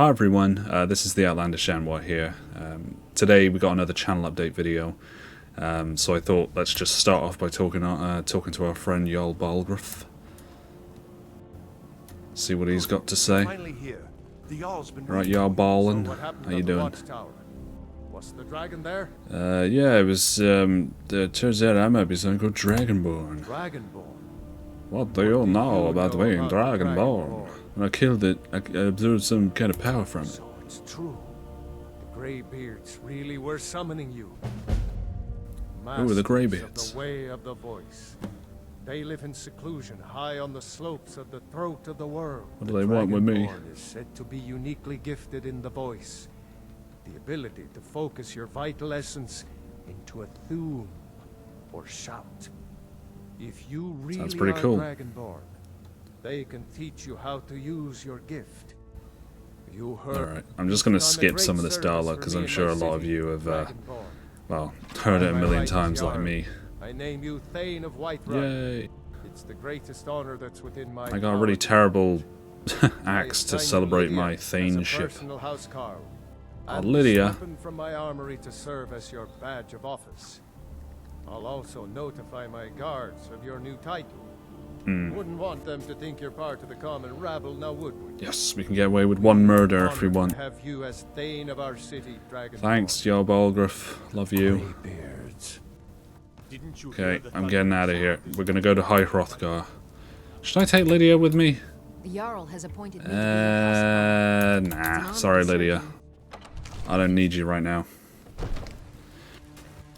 Hi everyone, this is the Outlandish Anwar here. Today we got another channel update video, so I thought let's just start off by talking to our friend Jarl Balgruuf. See what he's got to say. Right, Jarl Balin, how you doing? Was the dragon there? Yeah, it was, turns out I might be something called Dragonborn. Dragonborn? What do you know about being Dragonborn? When I killed it, I observed some kind of power from it. So it's true. The Greybeards really were summoning you. Who are the Masters Greybeards? of the way of the voice. They live in seclusion, high on the slopes of the throat of the world. What do they want with me? Dragonborn is said to be uniquely gifted in the voice. The ability to focus your vital essence into a thum or shout. If you really Sounds pretty are cool. Dragonborn, they can teach you how to use your gift. You heard. Alright, I'm just going to skip some of this dialogue because I'm sure a lot of you have, well, heard it a million times like me. I name you Thane of Whiterun. Yay! It's the greatest honor that's within my I got a really terrible axe to assign you celebrate Lydia my as a thainship. personal housecarl, Oh, and Lydia. this weapon from my armory to serve as your badge of office. I'll also notify my guards of your new title. Wouldn't want them to think you're part of the common rabble, now would we? Yes, we can get away with one murder if we Honored to want. have you as Thane of our city, Dragonborn. Thanks, Jarl Balgruuf. Love you. Greybeards. Didn't you Okay, I'm getting out of here. We're going to go to High Hrothgar. Should I take Lydia with me? The Jarl has appointed me to be your Nah. Sorry, Lydia. I don't need you right now.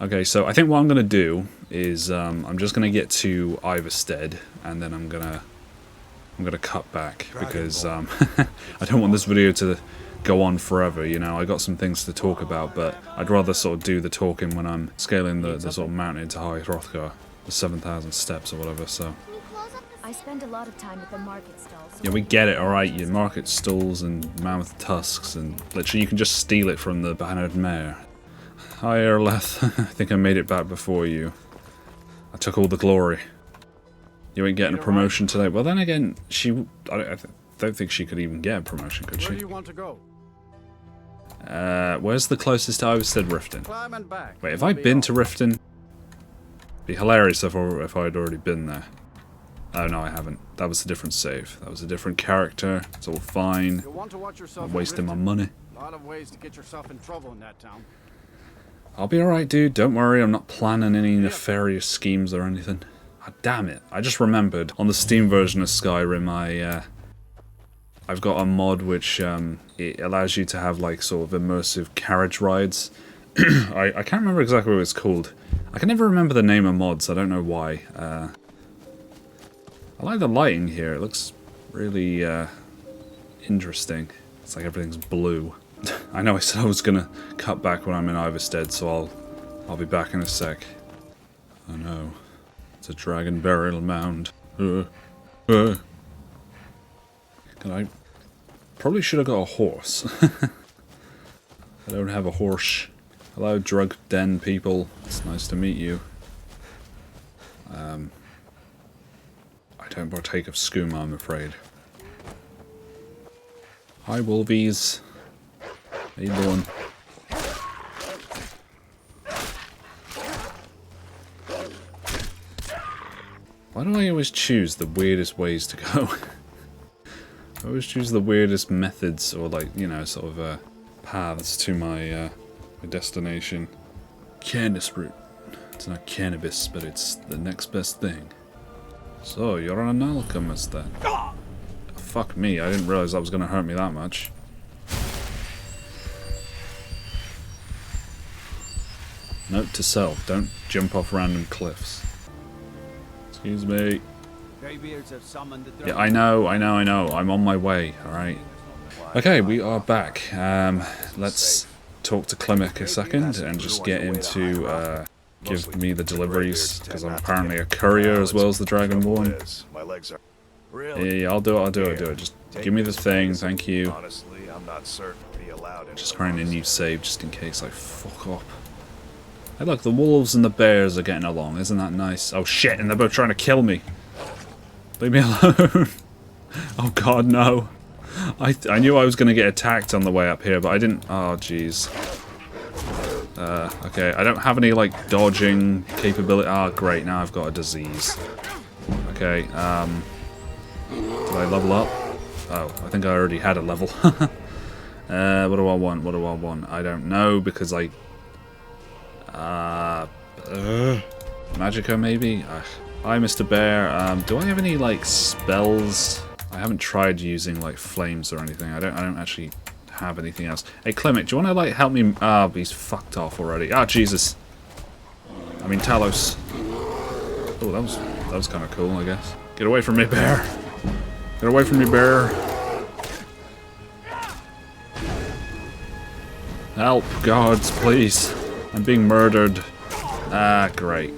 Okay, so I think what I'm gonna do is I'm just gonna get to Ivarstead, and then I'm gonna cut back because I don't want this video to go on forever. You know, I got some things to talk about, but I'd rather sort of do the talking when I'm scaling the sort of mountain to High Hrothgar, the 7,000 steps or whatever. So. I spend a lot of time at the market stalls. Yeah, we get it, alright, your market stalls and mammoth tusks, and literally you can just steal it from the bannered mare. Hi, Erleth. I think I made it back before you. I took all the glory. You ain't getting a promotion today. Well, then again, I don't think she could even get a promotion, could she? Where do you want to go? Where's the closest to Ivarstead, Riften? Climb and back. Wait, have I been to Riften? It'd be hilarious if I'd already been there. Oh, no, I haven't. That was a different save. That was a different character. It's all fine. You'll want to watch yourself. I'm wasting my Riften. money. A lot of ways to get yourself in trouble in that town. I'll be alright, dude. Don't worry. I'm not planning any nefarious schemes or anything. Oh, damn it. I just remembered. On the Steam version of Skyrim, I've got a mod which it allows you to have, like, sort of immersive carriage rides. I can't remember exactly what it's called. I can never remember the name of mods. I don't know why. I like the lighting here. It looks really interesting. It's like everything's blue. I know I said I was gonna cut back when I'm in Ivarstead, so I'll be back in a sec. Oh no, it's a dragon burial mound. Can I? Probably should have got a horse. I don't have a horse. Hello, drug den people. It's nice to meet you. I don't partake of skooma, I'm afraid. Hi, Wolvies. How you doing? Why do I always choose the weirdest ways to go? I always choose the weirdest methods, or like, you know, sort of paths to my my destination. Cannabis fruit. It's not cannabis, but it's the next best thing. So, you're an alchemist then. Oh, fuck me, I didn't realize that was going to hurt me that much. Note to self, don't jump off random cliffs. Excuse me. Yeah, I know, I'm on my way, alright. Okay, we are back. Let's talk to Klimek a second and just get him to give me the deliveries, because I'm apparently a courier as well as the Dragonborn. My legs are Yeah, I'll do it. Just give me the thing, thank you. honestly, I'm not certain to be allowed. Just creating a new save just in case I fuck up. Hey look, the wolves and the bears are getting along, isn't that nice? Oh shit, and they're both trying to kill me. Leave me alone. Oh god, no. I knew I was going to get attacked on the way up here, but I didn't... Oh, jeez. Okay, I don't have any, like, dodging capability. Ah, great, now I've got a disease. Okay, did I level up? Oh, I think I already had a level. What do I want? What do I want? I don't know, because I... Magica, maybe? Hi, Mr. Bear. Do I have any, like, spells? I haven't tried using, like, flames or anything. I don't actually have anything else. Hey, Clement, do you want to, like, help me? Ah, he's fucked off already. Ah, Jesus. I mean, Talos. Oh, that was kind of cool, I guess. Get away from me, bear. Get away from me, bear. Help, gods, please. I'm being murdered. Ah, great.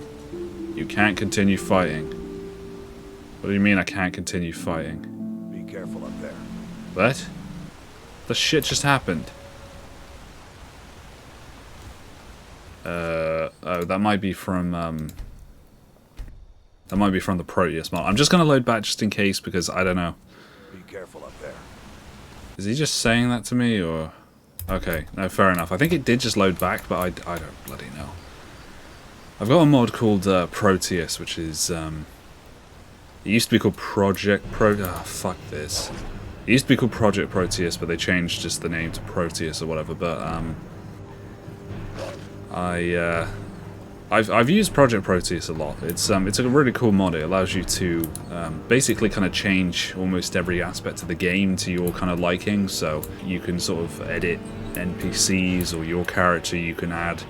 You can't continue fighting. What do you mean I can't continue fighting? Be careful up there. What? The shit just happened. Oh, that might be from, that might be from the Proteus mod. I'm just gonna load back just in case, because I don't know. Be careful up there. Is he just saying that to me, or... Okay, no, fair enough. I think it did just load back, but I don't bloody know. I've got a mod called Proteus, which is, it used to be called fuck this. It used to be called Project Proteus, but they changed just the name to Proteus or whatever, but, I've used Project Proteus a lot. It's a really cool mod. It allows you to basically kind of change almost every aspect of the game to your kind of liking. So you can sort of edit NPCs or your character. You can add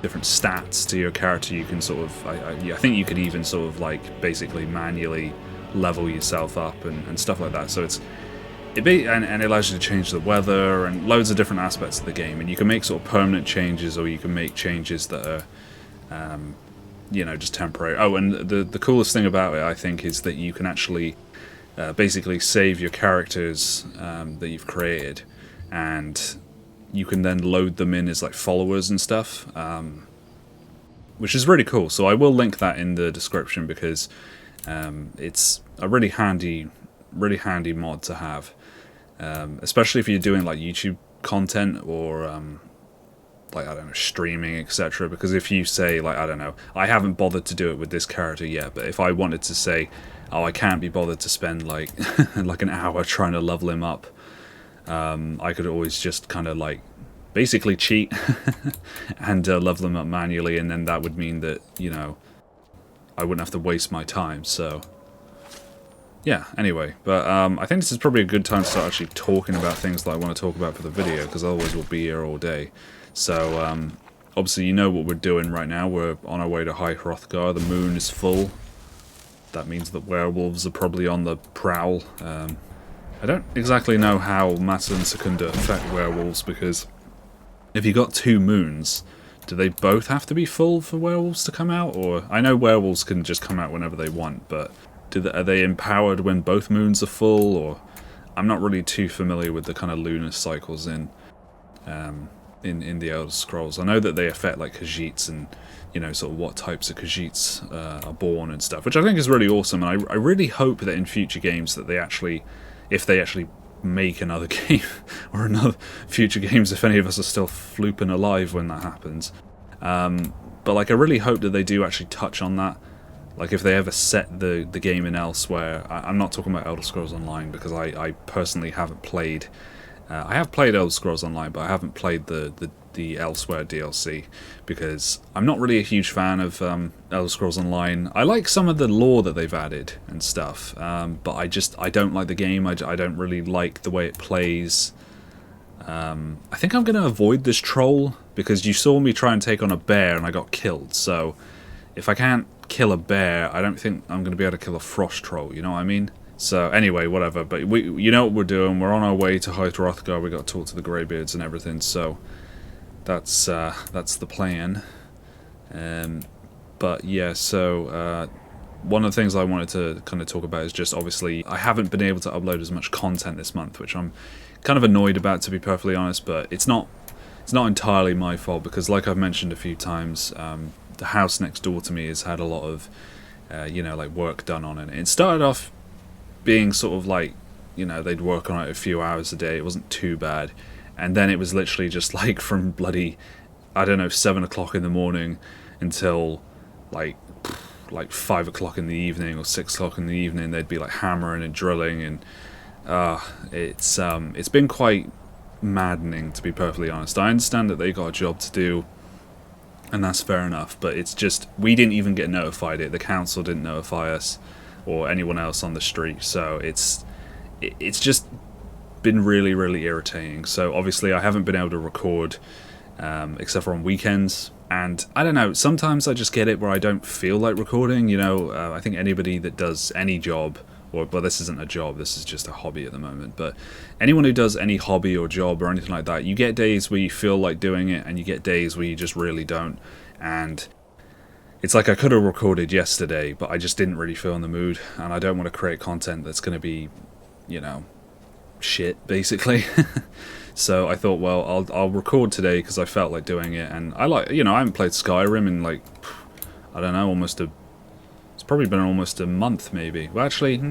different stats to your character. You can sort of I think you could even sort of like basically manually level yourself up and stuff like that. So and it allows you to change the weather and loads of different aspects of the game, and you can make sort of permanent changes, or you can make changes that are, you know, just temporary. Oh, and the coolest thing about it, I think, is that you can actually basically save your characters that you've created, and you can then load them in as like followers and stuff, which is really cool. So I will link that in the description, because it's a really handy mod to have. Especially if you're doing like YouTube content or like, I don't know, streaming, etc. Because if you say, like, I don't know, I haven't bothered to do it with this character yet, but if I wanted to say, oh, I can't be bothered to spend like like an hour trying to level him up, I could always just kind of like basically cheat and level him up manually, and then that would mean that, you know, I wouldn't have to waste my time. So yeah, anyway, but I think this is probably a good time to start actually talking about things that I want to talk about for the video, because otherwise we'll be here all day. So, obviously you know what we're doing right now. We're on our way to High Hrothgar. The moon is full. That means that werewolves are probably on the prowl. I don't exactly know how Matter and Secunda affect werewolves, because if you got two moons, do they both have to be full for werewolves to come out? Or I know werewolves can just come out whenever they want, but are they empowered when both moons are full? Or I'm not really too familiar with the kind of lunar cycles in the Elder Scrolls. I know that they affect like Khajiits and, you know, sort of what types of Khajiits are born and stuff, which I think is really awesome. And I really hope that in future games that they actually, if they actually make another game or another future games, if any of us are still flooping alive when that happens. But like, I really hope that they do actually touch on that. Like, if they ever set the game in elsewhere. I'm not talking about Elder Scrolls Online, because I personally haven't played. I have played Elder Scrolls Online, but I haven't played the Elsewhere DLC, because I'm not really a huge fan of Elder Scrolls Online. I like some of the lore that they've added and stuff, but I don't like the game. I don't really like the way it plays. I think I'm going to avoid this troll, because you saw me try and take on a bear and I got killed, so if I can't kill a bear, I don't think I'm going to be able to kill a frost troll, you know what I mean? So anyway, whatever, but you know what we're doing. We're on our way to High Hrothgar. We got to talk to the Greybeards and everything, so that's the plan. But yeah, so one of the things I wanted to kind of talk about is just, obviously, I haven't been able to upload as much content this month, which I'm kind of annoyed about, to be perfectly honest, but it's not entirely my fault, because like I've mentioned a few times, the house next door to me has had a lot of, you know, like work done on it. It started off being sort of like, you know, they'd work on it a few hours a day. It wasn't too bad. And then it was literally just like from bloody, I don't know, 7 o'clock in the morning until like 5 o'clock in the evening or 6 o'clock in the evening. They'd be like hammering and drilling, and it's been quite maddening, to be perfectly honest. I understand that they got a job to do, and that's fair enough, but it's just, we didn't even get notified. The council didn't notify us or anyone else on the street, so it's just been really, really irritating. So obviously I haven't been able to record except for on weekends, and I don't know, sometimes I just get it where I don't feel like recording, you know. I think anybody that does any job, well, this isn't a job, this is just a hobby at the moment, but anyone who does any hobby or job or anything like that, you get days where you feel like doing it, and you get days where you just really don't. And it's like I could have recorded yesterday, but I just didn't really feel in the mood, and I don't want to create content that's going to be, you know, shit, basically. So I thought, well, I'll record today because I felt like doing it, and I like, you know, I haven't played Skyrim in like, I don't know, it's probably been almost a month maybe. Well, actually,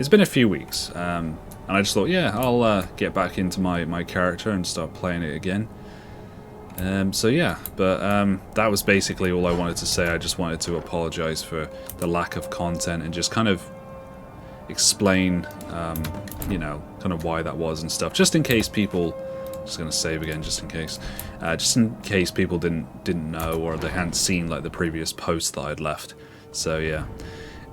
it's been a few weeks, and I just thought, yeah, I'll get back into my character and start playing it again. So yeah, but that was basically all I wanted to say. I just wanted to apologize for the lack of content and just kind of explain, you know, kind of why that was and stuff, just in case people, just gonna save again just in case people didn't know, or they hadn't seen like the previous post that I'd left. So yeah,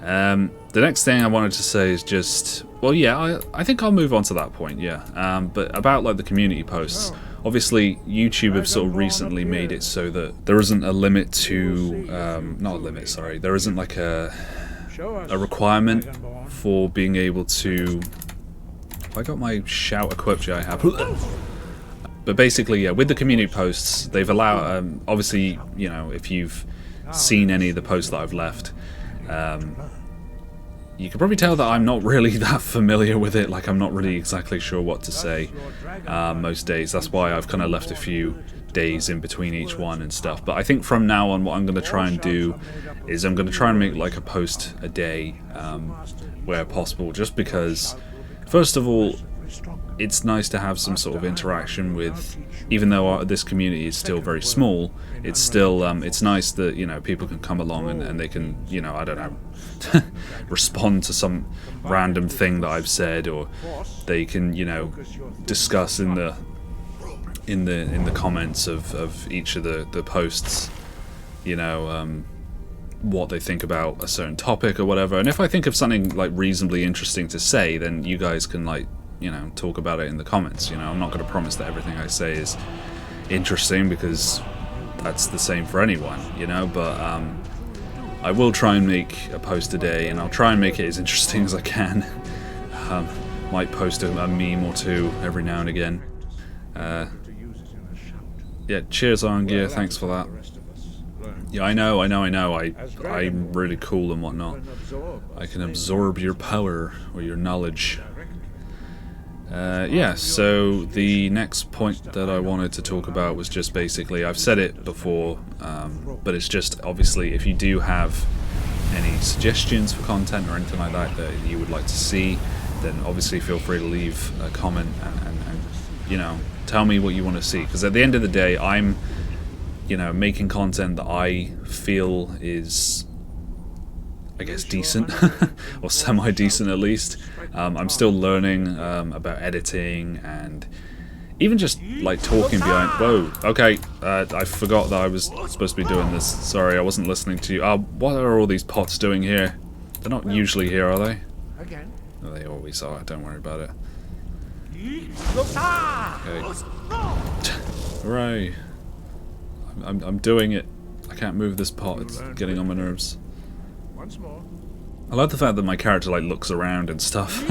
the next thing I wanted to say is just, well, yeah, I think I'll move on to that point, yeah. But about like the community posts, obviously YouTube have sort of recently made it so that there isn't a limit to, not a limit, sorry, there isn't like a requirement for being able to, if I got my shout equipped, yeah, I have. But basically, yeah, with the community posts, they've allowed, obviously, you know, if you've seen any of the posts that I've left, you can probably tell that I'm not really that familiar with it. Like, I'm not really exactly sure what to say most days. That's why I've kind of left a few days in between each one and stuff. But I think from now on, what I'm going to try and do is I'm going to try and make like a post a day where possible, just because, first of all, it's nice to have some sort of interaction with, even though this community is still very small, it's still, it's nice that, you know, people can come along and they can, you know, I don't know, respond to some random thing that I've said, or they can, you know, discuss in the comments of each of the posts, you know, what they think about a certain topic or whatever. And if I think of something like reasonably interesting to say, then you guys can, like, you know, talk about it in the comments. You know, I'm not going to promise that everything I say is interesting, because that's the same for anyone, you know, but I will try and make a post a day, and I'll try and make it as interesting as I can. Might post a meme or two every now and again. Yeah, cheers, Irongear, thanks for that. Yeah, I know, I'm really cool and whatnot. I can absorb your power or your knowledge. Yeah, so the next point that I wanted to talk about was just basically, I've said it before, but it's just, obviously, if you do have any suggestions for content or anything like that that you would like to see, then obviously feel free to leave a comment and you know, tell me what you want to see, because at the end of the day, I'm, you know, making content that I feel is, I guess, decent, or semi-decent at least. I'm still learning about editing, and even just like talking behind. Whoa, okay, I forgot that I was supposed to be doing this. Sorry, I wasn't listening to you. What are all these pots doing here? They're not usually here, are they? No, they always are. Don't worry about it. Okay. Hooray! I'm doing it. I can't move this pot. It's getting on my nerves. I like the fact that my character like looks around and stuff.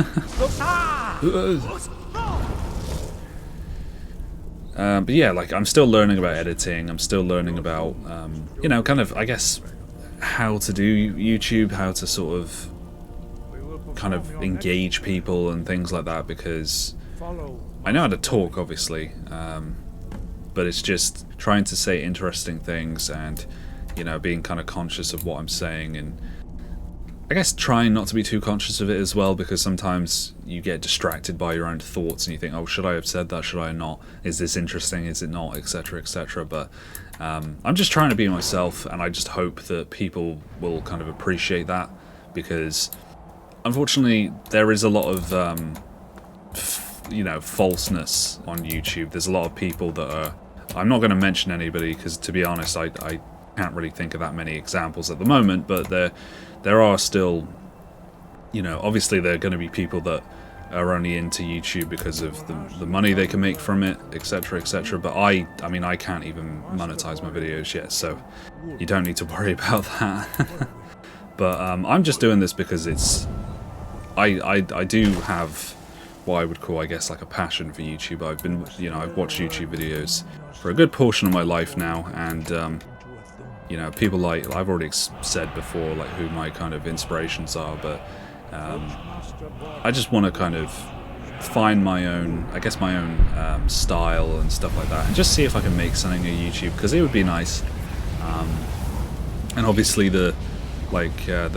But yeah, like, I'm still learning about editing. I'm still learning about, you know, kind of, I guess, how to do YouTube, how to sort of kind of engage people and things like that, because I know how to talk, obviously, but it's just trying to say interesting things and, you know, being kind of conscious of what I'm saying and I guess trying not to be too conscious of it as well, because sometimes you get distracted by your own thoughts and you think, oh, should I have said that, should I not, is this interesting, is it not, etc, etc. But I'm just trying to be myself, and I just hope that people will kind of appreciate that, because unfortunately there is a lot of you know, falseness on YouTube. There's a lot of people that are, I'm not going to mention anybody because, to be honest, I can't really think of that many examples at the moment, but there are still, you know, obviously there are going to be people that are only into YouTube because of the money they can make from it, etc, etc. But I mean, I can't even monetize my videos yet, so you don't need to worry about that. But I'm just doing this because it's, I do have what I would call, I guess, like a passion for YouTube. I've been, you know, I've watched YouTube videos for a good portion of my life now, and you know, people like, I've already said before, like, who my kind of inspirations are, but I just want to kind of find my own, I guess, my own style and stuff like that, and just see if I can make something on YouTube, because it would be nice. And obviously the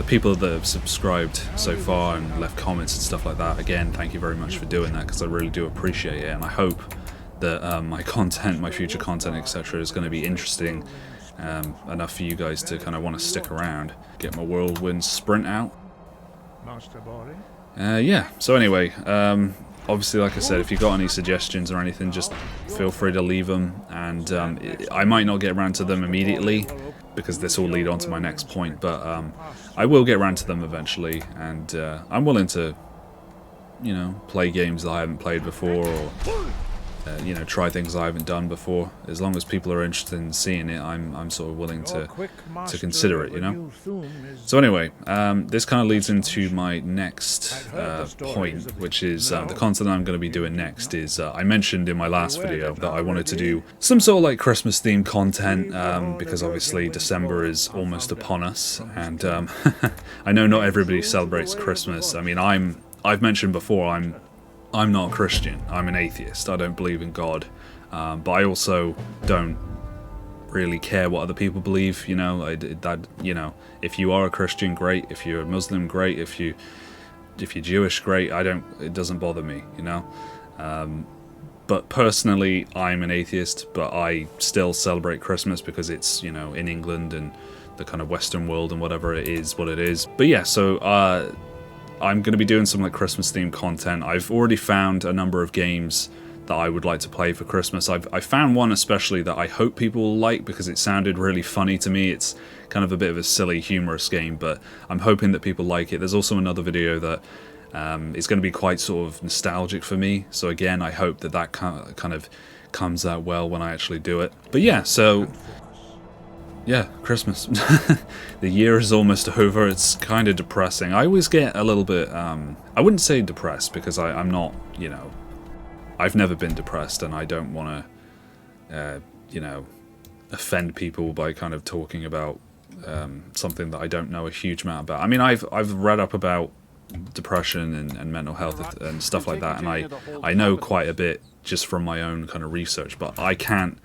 people that have subscribed so far and left comments and stuff like that, again, thank you very much for doing that, because I really do appreciate it, and I hope that my content, my future content, etc, is going to be interesting enough for you guys to kind of want to stick around. Get my whirlwind sprint out. Yeah, so anyway, obviously, like I said, if you've got any suggestions or anything, just feel free to leave them, and I might not get around to them immediately, because this will lead on to my next point, but I will get around to them eventually, and I'm willing to, you know, play games that I haven't played before, or you know, try things I haven't done before. As long as people are interested in seeing it, I'm sort of willing to consider it, you know. So anyway, this kind of leads into my next point, which is the content I'm going to be doing next is, I mentioned in my last video that I wanted to do some sort of like Christmas themed content, because obviously December is almost upon us, and I know not everybody celebrates Christmas. I mean, I've mentioned before, I'm not a Christian, I'm an atheist, I don't believe in God, but I also don't really care what other people believe, you know. You know, if you are a Christian, great, if you're a Muslim, great, if you're Jewish, great, it doesn't bother me, you know. But personally, I'm an atheist, but I still celebrate Christmas because it's, you know, in England and the kind of Western world and whatever, it is what it is. But yeah, so I'm going to be doing some like Christmas themed content. I've already found a number of games that I would like to play for Christmas. I found one especially that I hope people will like, because it sounded really funny to me. It's kind of a bit of a silly, humorous game, but I'm hoping that people like it. There's also another video that is going to be quite sort of nostalgic for me. So again, I hope that that kind of comes out well when I actually do it. But yeah, so yeah, Christmas. The year is almost over. It's kind of depressing. I always get a little bit, I wouldn't say depressed, because I'm not, you know, I've never been depressed, and I don't want to, you know, offend people by kind of talking about something that I don't know a huge amount about. I mean, I've read up about depression and mental health and stuff like that, and I know quite a bit just from my own kind of research, but I can't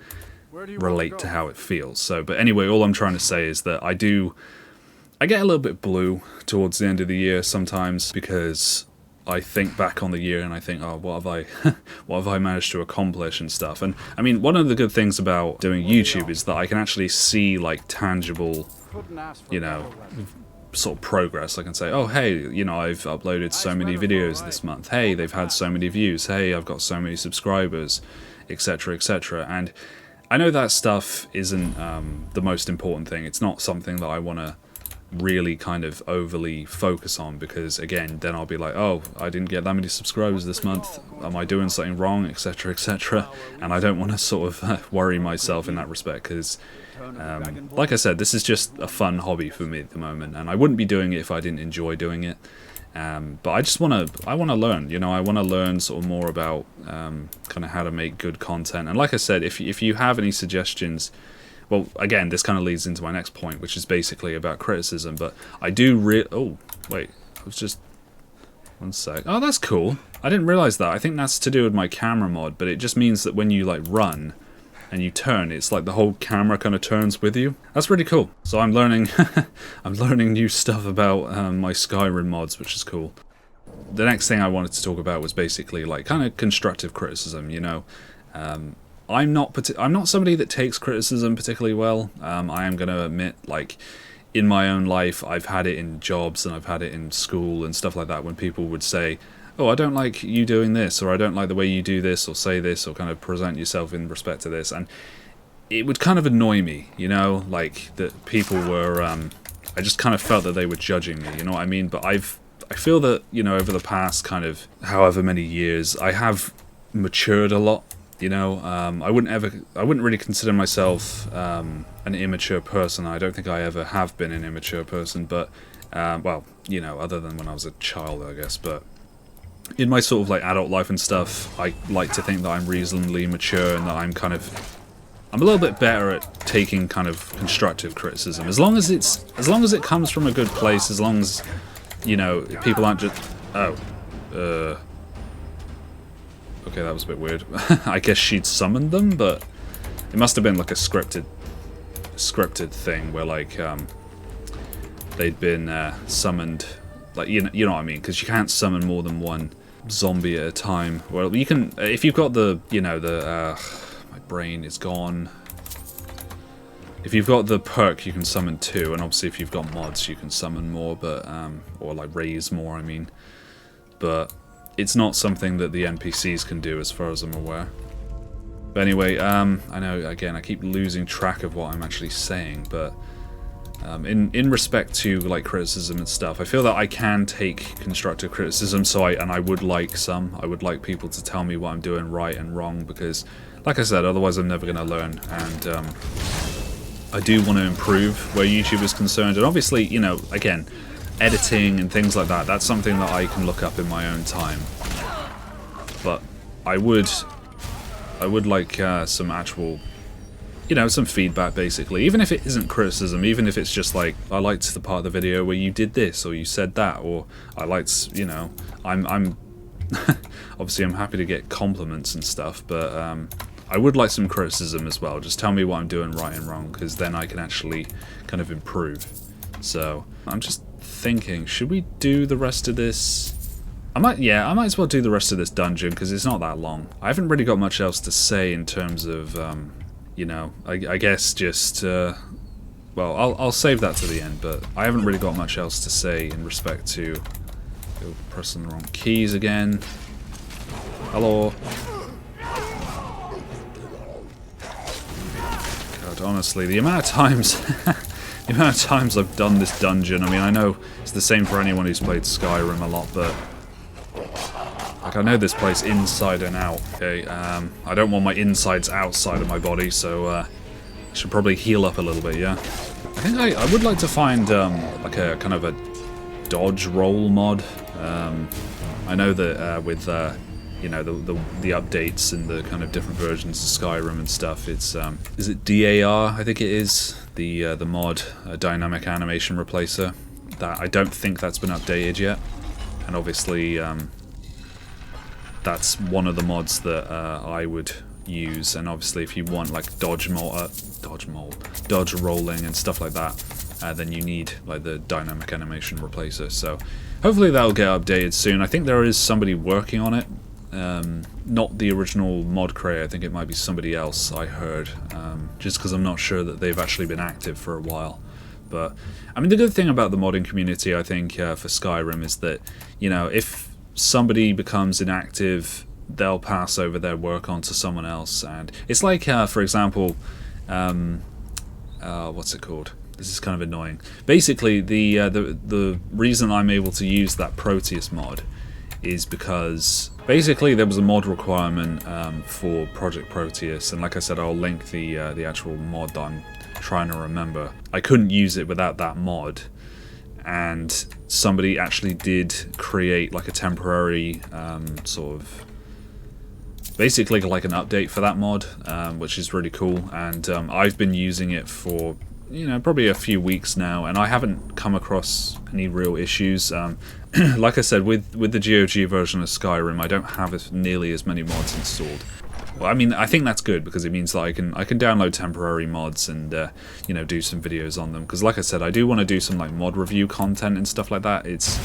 relate to how it feels. So, but anyway, all I'm trying to say is that I get a little bit blue towards the end of the year sometimes, because I think back on the year and I think, oh, what have I managed to accomplish and stuff. And I mean, one of the good things about doing YouTube is that I can actually see like tangible, you know, sort of progress. I can say, oh, hey, you know, I've uploaded so many videos this month. Hey, they've had so many views. Hey, I've got so many subscribers, etc, etc. And I know that stuff isn't the most important thing. It's not something that I want to really kind of overly focus on, because again, then I'll be like, oh, I didn't get that many subscribers this month. Am I doing something wrong, etc, etc. And I don't want to sort of worry myself in that respect, because like I said, this is just a fun hobby for me at the moment, and I wouldn't be doing it if I didn't enjoy doing it. But I just want to learn, you know, I want to learn sort of more about kind of how to make good content. And like I said, if you have any suggestions, well, again, this kind of leads into my next point, which is basically about criticism. But I do oh, wait, I was just, one sec. Oh, that's cool. I didn't realize that. I think that's to do with my camera mod, but it just means that when you like run, and you turn, it's like the whole camera kind of turns with you. That's really cool. So I'm learning, I'm learning new stuff about my Skyrim mods, which is cool. The next thing I wanted to talk about was basically like kind of constructive criticism. You know, I'm not somebody that takes criticism particularly well. I am going to admit, like, in my own life, I've had it in jobs and I've had it in school and stuff like that when people would say, oh, I don't like you doing this, or I don't like the way you do this, or say this, or kind of present yourself in respect to this. And it would kind of annoy me, you know, like that people were, I just kind of felt that they were judging me, you know what I mean? But I feel that, you know, over the past kind of however many years, I have matured a lot. You know, I wouldn't really consider myself an immature person. I don't think I ever have been an immature person, but, well, you know, other than when I was a child, I guess. But in my sort of like adult life and stuff, I like to think that I'm reasonably mature and that I'm a little bit better at taking kind of constructive criticism. As long as it comes from a good place, as long as, you know, people aren't just, okay, that was a bit weird. I guess she'd summoned them, but it must have been like a scripted thing where like they'd been summoned, like you know what I mean, because you can't summon more than one zombie at a time. Well, you can if you've got the, you know, the my brain is gone. If you've got the perk, you can summon 2, and obviously if you've got mods, you can summon more, but or like raise more, I mean, but it's not something that the NPCs can do as far as I'm aware. But anyway, I know, again, I keep losing track of what I'm actually saying, but in respect to like criticism and stuff, I feel that I can take constructive criticism, so I would like some. I would like people to tell me what I'm doing right and wrong, because, like I said, otherwise I'm never going to learn, and I do want to improve where YouTube is concerned, and obviously, you know, again, editing and things like that, that's something that I can look up in my own time. But I would like some actual, you know, some feedback basically, even if it isn't criticism, even if it's just like, I liked the part of the video where you did this or you said that, or I liked, you know, I'm obviously I'm happy to get compliments and stuff, but I would like some criticism as well. Just tell me what I'm doing right and wrong, because then I can actually kind of improve. So I'm just thinking, should we do the rest of this? I might as well do the rest of this dungeon, because it's not that long. I haven't really got much else to say in terms of, you know, I guess just, well, I'll save that to the end, but I haven't really got much else to say in respect to, pressing the wrong keys again. Hello. God, honestly, the amount of times... The amount of times I've done this dungeon, I mean, I know it's the same for anyone who's played Skyrim a lot, but like, I know this place inside and out, okay? I don't want my insides outside of my body, so I should probably heal up a little bit, yeah? I think I would like to find like a kind of a dodge roll mod. I know that with you know, the updates and the kind of different versions of Skyrim and stuff, it's is it DAR? I think it is the mod, dynamic animation replacer. That I don't think that's been updated yet, and obviously that's one of the mods that I would use. And obviously, if you want like dodge rolling and stuff like that, then you need like the dynamic animation replacer. So hopefully that'll get updated soon. I think there is somebody working on it. Not the original mod creator, I think it might be somebody else, I heard, just because I'm not sure that they've actually been active for a while. But, I mean, the good thing about the modding community, I think, for Skyrim is that, you know, if somebody becomes inactive, they'll pass over their work onto someone else. And it's like, for example, what's it called? This is kind of annoying. Basically, the reason I'm able to use that Proteus mod is because basically there was a mod requirement for Project Proteus, and like I said, I'll link the actual mod that I'm trying to remember. I couldn't use it without that mod, and somebody actually did create like a temporary sort of, basically like an update for that mod, which is really cool, and I've been using it for, you know, probably a few weeks now, and I haven't come across any real issues. like I said, with the GOG version of Skyrim, I don't have nearly as many mods installed. Well, I mean, I think that's good because it means that I can download temporary mods and you know, do some videos on them. Because like I said, I do want to do some like mod review content and stuff like that. It's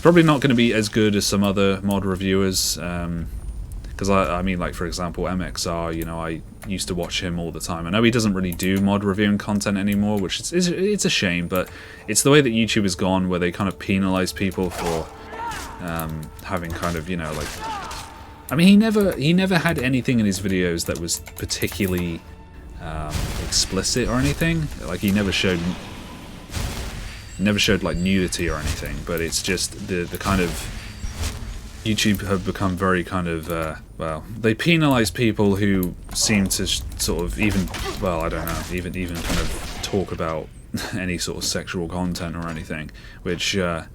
probably not going to be as good as some other mod reviewers. Because I mean, like for example, MXR, you know, I used to watch him all the time. I know he doesn't really do mod reviewing content anymore, which it's a shame, but it's the way that YouTube has gone, where they kind of penalize people for having kind of, you know, like, I mean, he never had anything in his videos that was particularly explicit or anything. Like he never showed like nudity or anything, but it's just the kind of YouTube have become very kind of, well, they penalise people who seem to sort of even, well, I don't know, even kind of talk about any sort of sexual content or anything, which I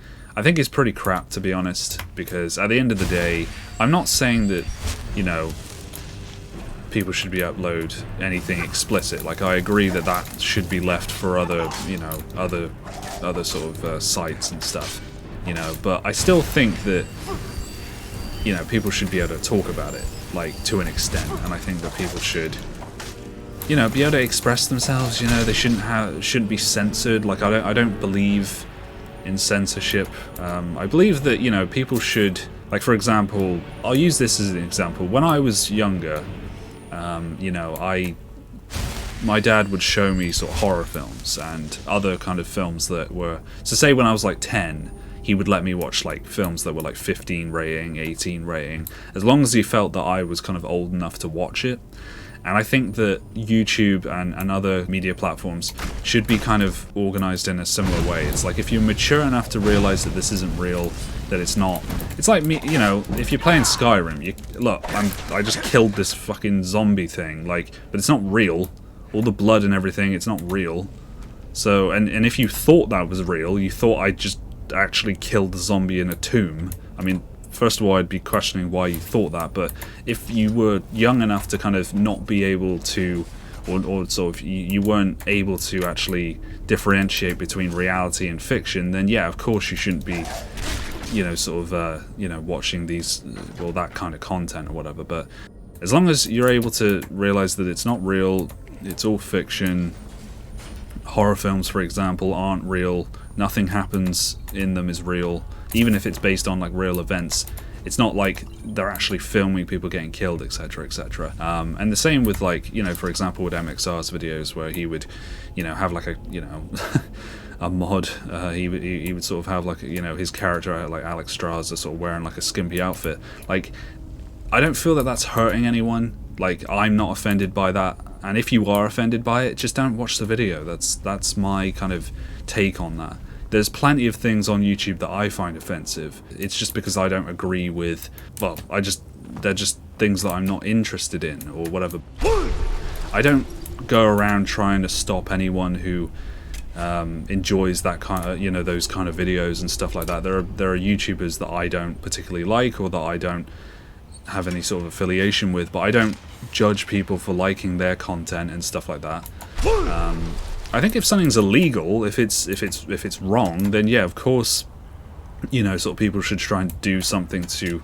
think is pretty crap, to be honest, because at the end of the day, I'm not saying that, you know, people should be upload anything explicit. Like, I agree that that should be left for other, you know, other sort of sites and stuff, you know, but I still think that, you know, people should be able to talk about it, like, to an extent, and I think that people should, you know, be able to express themselves. You know, they shouldn't be censored. Like, I don't believe in censorship. I believe that, you know, people should, like, for example, I'll use this as an example. When I was younger, you know, my dad would show me sort of horror films and other kind of films that were, so say when I was like 10, he would let me watch like films that were like 15 rating, 18 rating, as long as he felt that I was kind of old enough to watch it. And I think that YouTube and other media platforms should be kind of organized in a similar way. It's like, if you're mature enough to realize that this isn't real, that it's not, it's like me, you know, if you're playing Skyrim, look, I just killed this fucking zombie thing, like, but it's not real. All the blood and everything, it's not real. So, and if you thought that was real, you thought I just actually killed the zombie in a tomb, I mean, first of all, I'd be questioning why you thought that, but if you were young enough to kind of not be able to, or sort of you weren't able to actually differentiate between reality and fiction, then yeah, of course you shouldn't be, you know, sort of, you know, watching these, well, that kind of content or whatever. But as long as you're able to realize that it's not real, it's all fiction. Horror films, for example, aren't real. Nothing happens in them is real. Even if it's based on like real events, it's not like they're actually filming people getting killed, etc., etc. And the same with, like, you know, for example, with MXR's videos, where he would, you know, have like a, you know, a mod. He would sort of have like, you know, his character like Alex Straza sort of wearing like a skimpy outfit. Like, I don't feel that that's hurting anyone. Like, I'm not offended by that. And if you are offended by it, just don't watch the video. That's my kind of take on that. There's plenty of things on YouTube that I find offensive. It's just because I don't agree with, well, they're just things that I'm not interested in or whatever. I don't go around trying to stop anyone who enjoys that kind of, you know, those kind of videos and stuff like that. There are YouTubers that I don't particularly like or that I don't have any sort of affiliation with, but I don't judge people for liking their content and stuff like that. I think if something's illegal, if it's wrong, then yeah, of course, you know, sort of people should try and do something to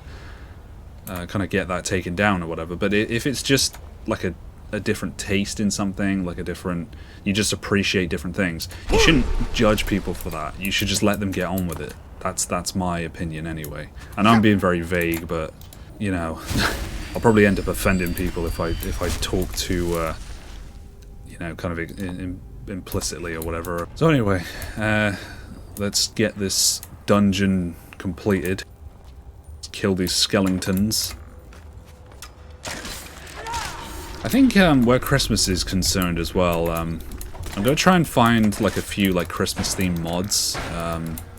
kind of get that taken down or whatever. But if it's just like a different taste in something, like a different, you just appreciate different things, you shouldn't judge people for that. You should just let them get on with it. That's my opinion anyway. And I'm being very vague, but you know, I'll probably end up offending people if I talk too, you know, kind of implicitly or whatever. So anyway, let's get this dungeon completed. Let's kill these skeletons. I think where Christmas is concerned as well, I'm gonna try and find like a few like Christmas themed mods.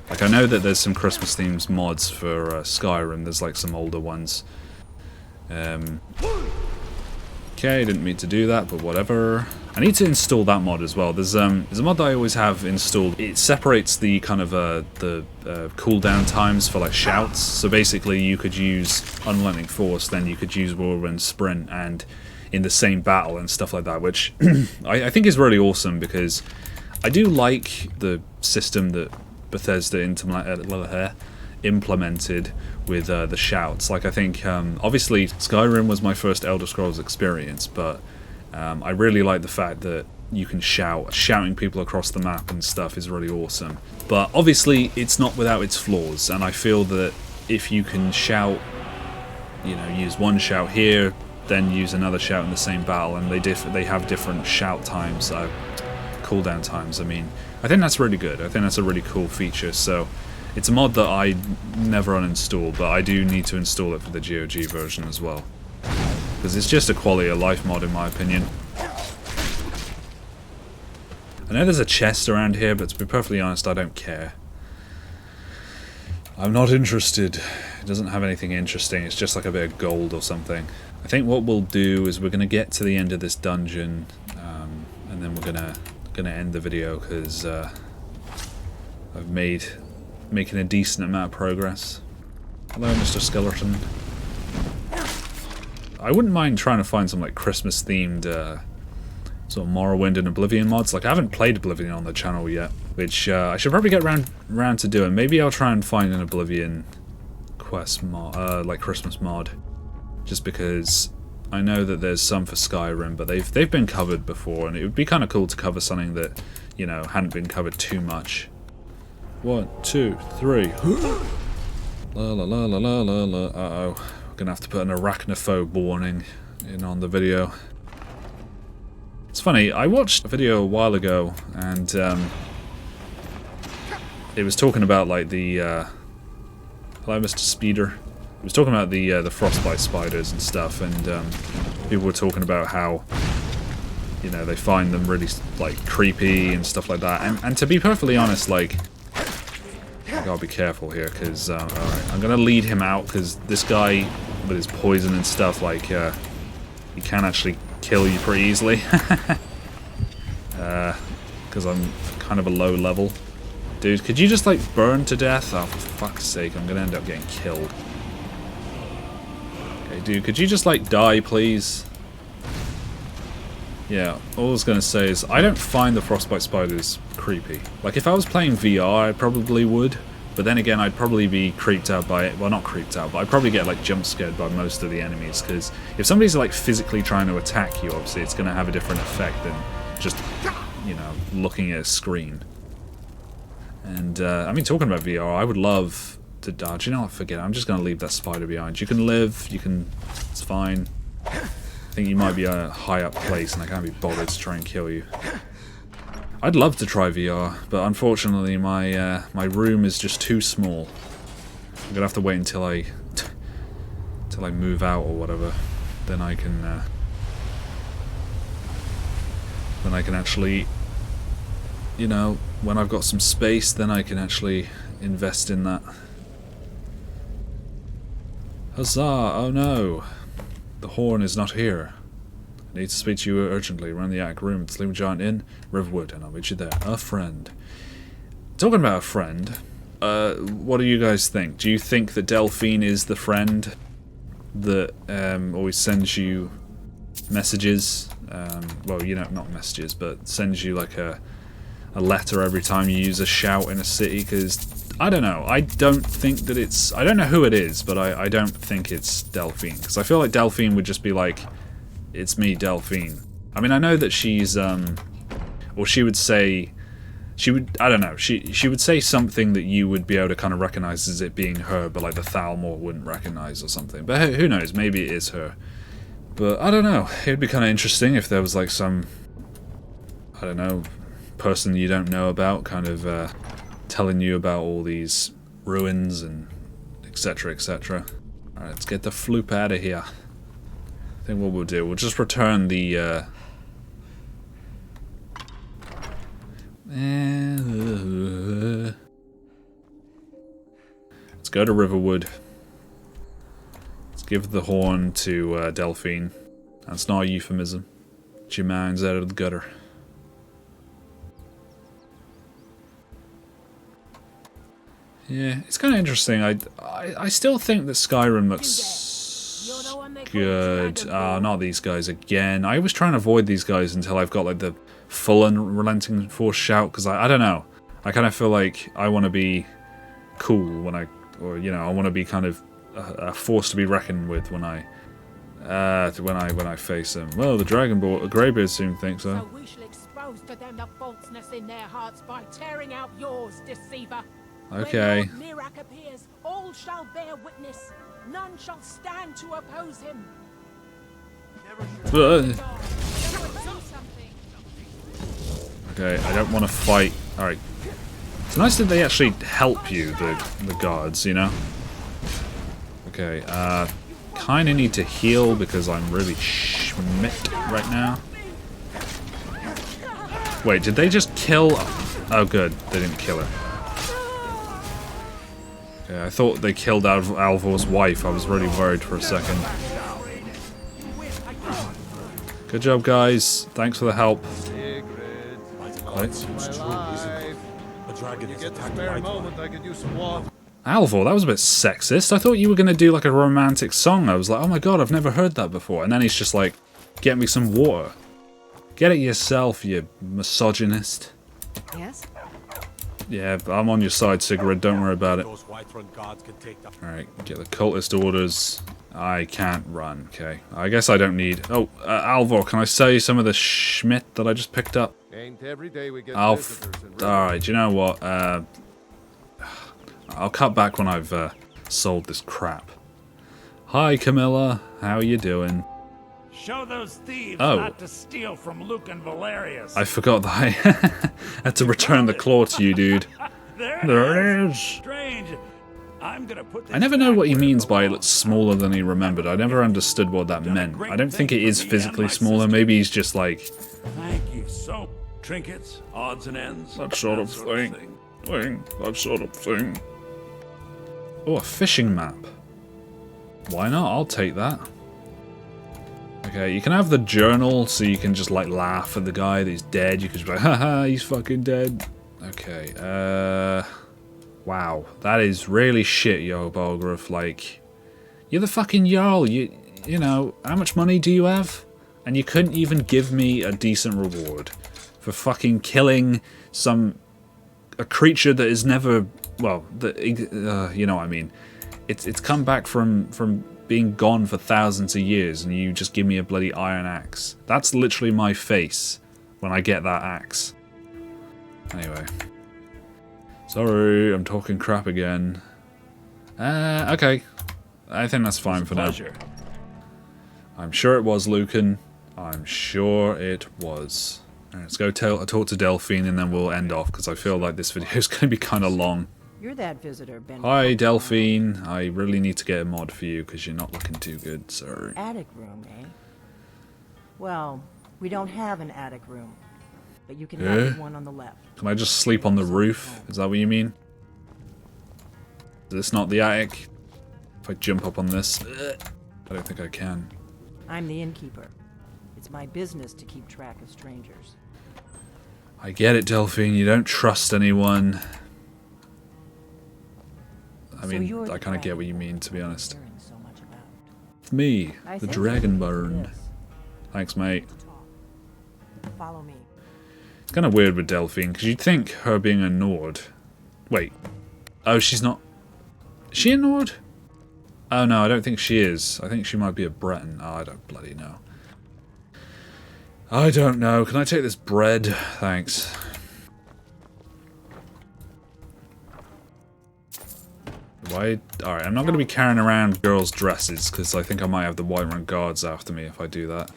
Like, I know that there's some Christmas themes mods for Skyrim. There's like some older ones. Okay, didn't mean to do that, but whatever. I need to install that mod as well. There's a mod that I always have installed. It separates the kind of the cooldown times for like shouts. So basically, you could use Unrelenting Force, then you could use Whirlwind Sprint, and in the same battle and stuff like that, which I think is really awesome, because I do like the system that Bethesda implemented with the shouts. Like, I think, obviously, Skyrim was my first Elder Scrolls experience, but I really like the fact that you can shout. Shouting people across the map and stuff is really awesome. But obviously, it's not without its flaws, and I feel that if you can shout, you know, use one shout here, then use another shout in the same battle, and they have different shout times, cooldown times. I mean, I think that's really good. I think that's a really cool feature. So it's a mod that I never uninstall, but I do need to install it for the GOG version as well, because it's just a quality of life mod in my opinion. I know there's a chest around here, but to be perfectly honest, I don't care. I'm not interested. It doesn't have anything interesting. It's just like a bit of gold or something. I think what we'll do is we're going to get to the end of this dungeon, and then we're gonna end the video, because I've making a decent amount of progress. Hello, Mr. Skeleton. I wouldn't mind trying to find some like Christmas themed sort of Morrowind and Oblivion mods. Like, I haven't played Oblivion on the channel yet, which I should probably get round to doing. Maybe I'll try and find an Oblivion quest mod, like Christmas mod, just because I know that there's some for Skyrim, but they've been covered before, and it would be kind of cool to cover something that, you know, hadn't been covered too much. 1, 2, 3. La la la la la la la. Uh-oh. We're gonna have to put an arachnophobe warning in on the video. It's funny, I watched a video a while ago, and it was talking about like the hello, Mr. Speeder. It was talking about the frostbite spiders and stuff, and people were talking about how, you know, they find them really like creepy and stuff like that. And to be perfectly honest, like, I gotta be careful here, because alright, I'm gonna lead him out, because this guy with his poison and stuff, like, he can actually kill you pretty easily. Because I'm kind of a low level. Dude, could you just like burn to death? Oh, for fuck's sake, I'm gonna end up getting killed. Okay, dude, could you just like die, please? Yeah, all I was gonna say is I don't find the frostbite spiders creepy. Like, if I was playing VR, I probably would. But then again, I'd probably be creeped out by it. Well, not creeped out, but I'd probably get like jump scared by most of the enemies, because if somebody's like physically trying to attack you, obviously it's going to have a different effect than just, you know, looking at a screen. And I mean, talking about VR, I would love to dodge. You know what? Forget it. I'm just going to leave that spider behind. You can live. You can. It's fine. I think you might be a high up place, and I can't be bothered to try and kill you. I'd love to try VR, but unfortunately my my room is just too small. I'm gonna have to wait until I move out or whatever. Then I can actually, you know, when I've got some space, then I can actually invest in that. Huzzah! Oh no, the horn is not here. I need to speak to you urgently. Run the attic room at the Sleeping Giant Inn, Riverwood, and I'll meet you there. A friend. Talking about a friend, what do you guys think? Do you think that Delphine is the friend that always sends you messages? Well, you know, not messages, but sends you like a letter every time you use a shout in a city? Because, I don't know, I don't think that it's... I don't know who it is, but I don't think it's Delphine. Because I feel like Delphine would just be like... It's me, Delphine. I mean, I know that she's, or she would say, I don't know, she would say something that you would be able to kind of recognize as it being her, but like the Thalmor wouldn't recognize or something. But who knows, maybe it is her. But I don't know, it would be kind of interesting if there was like some, I don't know, person you don't know about kind of telling you about all these ruins and etc, etc. Alright, let's get the floop out of here. I think what we'll do, we'll just return the let's go to Riverwood. Let's give the horn to Delphine. That's not a euphemism. Get your minds out of the gutter. Yeah, it's kind of interesting. I still think that Skyrim looks good. Not these guys again. I was trying to avoid these guys until I've got like the full unrelenting force shout, because I don't know. I kind of feel like I want to be cool when I want to be kind of a force to be reckoned with when I face him. Well, the Dragonborn, Greybeard soon thinks so. So we shall expose to them the falseness in their hearts by tearing out yours, deceiver. Okay. When Lord Mirak appears, all shall bear witness. None shall stand to oppose him. Okay, I don't want to fight. Alright. It's nice that they actually help you, the guards, you know? Okay, kinda need to heal because I'm really schmidt right now. Wait, did they just kill... Oh good, they didn't kill her. Okay, I thought they killed Alvor's wife. I was really worried for a second. Good job, guys. Thanks for the help. Right. You get the spare moment, I could use some water. Alvor, that was a bit sexist. I thought you were going to do like a romantic song. I was like, oh my god, I've never heard that before. And then he's just like, get me some water. Get it yourself, you misogynist. Yes? Yeah, I'm on your side, Sigrid. Don't worry about it. Alright, get the cultist orders. I can't run, okay. I guess I don't need... Oh, Alvor, can I sell you some of the Schmidt that I just picked up? Ain't every day we get Alright, you know what? I'll cut back when I've sold this crap. Hi, Camilla. How you doing? Show those thieves Oh. not to steal from Luke and Valerius. I forgot that I had to return the claw to you, dude. There it is. Strange. I'm gonna put this I never know what he back means where by it it's smaller than he remembered. I never understood what that meant. I don't think it is physically smaller. Maybe he's just like... Thank you so trinkets, odds and ends. That sort of thing. That sort of thing. Oh, a fishing map. Why not? I'll take that. Okay, you can have the journal so you can just like laugh at the guy that he's dead. You can just be like, haha, he's fucking dead. Okay, wow. That is really shit, Yo Bolgraf. Like, you're the fucking Jarl. You know, how much money do you have? And you couldn't even give me a decent reward for fucking killing a creature that is never, well, you know what I mean. It's come back from being gone for thousands of years, and you just give me a bloody iron axe. That's literally my face when I get that axe. Anyway. Sorry, I'm talking crap again. Okay. I think that's fine for now. I'm sure it was, Lucan. I'm sure it was. Alright, let's go talk to Delphine and then we'll end off, because I feel like this video is going to be kind of long. You're that visitor, Ben. Hi, Delphine. I really need to get a mod for you because you're not looking too good, sorry. Attic room, eh? Well, we don't have an attic room, but you can have the one on the left. Can I just sleep on the roof? Is that what you mean? Is this not the attic? If I jump up on this? I don't think I can. I'm the innkeeper. It's my business to keep track of strangers. I get it, Delphine. You don't trust anyone. I mean, So I kind of get what you mean, to be honest. Hearing so much about. It's me, I the think we can do Dragonborn. this. Thanks, mate. Follow me. It's kind of weird with Delphine, because you'd think her being a Nord... Wait. Oh, she's not... Is she a Nord? Oh, no, I don't think she is. I think she might be a Breton. Oh, I don't bloody know. I don't know. Can I take this bread? Thanks. Why? Alright, I'm not going to be carrying around girls' dresses, because I think I might have the Whiterun guards after me if I do that.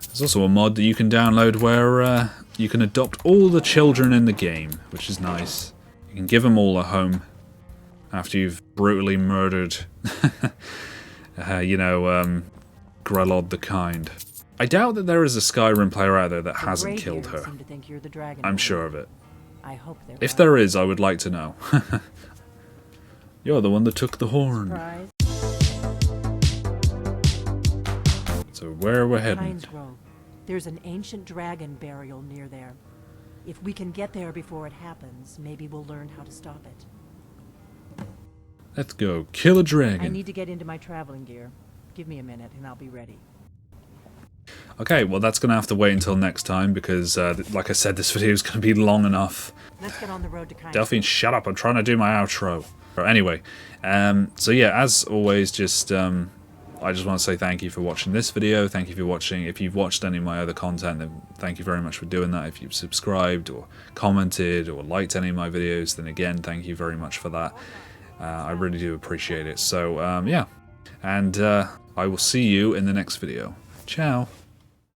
There's also a mod that you can download where you can adopt all the children in the game, which is nice. You can give them all a home after you've brutally murdered, you know, Grelod the Kind. I doubt that there is a Skyrim player out there that hasn't killed her. Seem to think you're the Dragonborn. I'm sure of it. I hope they're If right. there is, I would like to know. You're the one that took the horn. Surprise. So where we're heading? Pines Grove. There's an ancient dragon burial near there. If we can get there before it happens, maybe we'll learn how to stop it. Let's go kill a I dragon. need to get into my traveling gear. Give me a minute and I'll be ready. Okay, well that's going to have to wait until next time because, like I said, this video is going to be long enough. Let's get on the road to kindness. Delphine, shut up. I'm trying to do my outro. Anyway, so yeah, as always, just I just want to say thank you for watching this video. Thank you for watching. If you've watched any of my other content, then thank you very much for doing that. If you've subscribed or commented or liked any of my videos, then again, thank you very much for that. I really do appreciate it. So, yeah. And I will see you in the next video. Ciao.